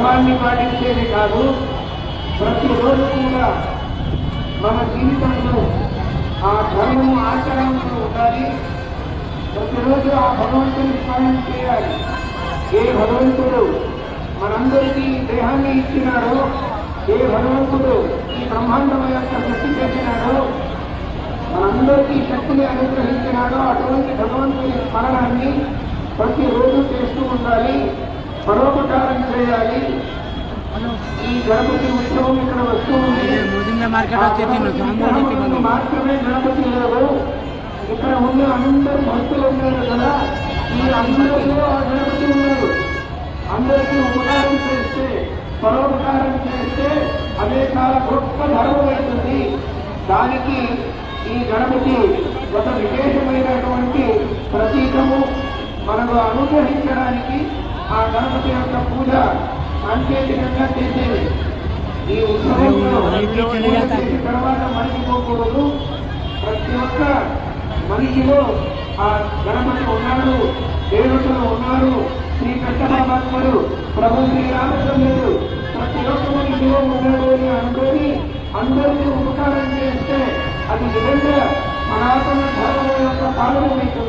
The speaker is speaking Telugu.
ధర్మాన్ని పాటించేది కాదు, ప్రతిరోజు కూడా మన జీవితంలో ఆ ధర్మము ఆచరణలో ఉండాలి. ప్రతిరోజు ఆ భగవంతుని స్మరణ చేయాలి. ఏ భగవంతుడు మనందరికీ దేహాన్ని ఇచ్చినాడో, ఏ భగవంతుడు ఈ బ్రహ్మాండం యొక్క సృష్టి చేసినాడో, మనందరికీ శక్తిని అనుగ్రహించినాడో అటువంటి భగవంతుని స్మరణాన్ని ప్రతిరోజు చేస్తూ ఉండాలి, పరోపకారం చేయాలి. ఈ గణపతి ఉత్సవం ఇక్కడ వస్తూ ఉంది. మాత్రమే గణపతి లేవు, ఇక్కడ ఉన్న అందరూ భక్తులు ఉన్నారు కదా, ఈ అందరిలో ఆ గణపతి ఉన్నారు. అందరికీ ఉపకారం చేస్తే, పరోపకారం చేస్తే అదే చాలా గొప్ప ధర్మం అవుతుంది. దానికి ఈ గణపతి ఒక విశేషమైనటువంటి ప్రతీకము. మనకు అనుగ్రహించడానికి ఆ గణపతి యొక్క పూజ సాంకేతికంగా చేసేది. ఈ ఉత్సవంలో చేసిన తర్వాత మరిచిపోకూడదు. ప్రతి ఒక్క మనిషిలో ఆ గణపతి ఉన్నాడు, దేవతలు ఉన్నారు. శ్రీ కృష్ణపరమాత్ముడు, ప్రభు శ్రీరామచంద్రుడు ప్రతి ఒక్క మనిషిలో ఉన్నాడు అని అనుకొని అందరికీ ఉపకారం చేస్తే అది నిజంగా సనాతన ధర్మం యొక్క పాలన అవుతుంది.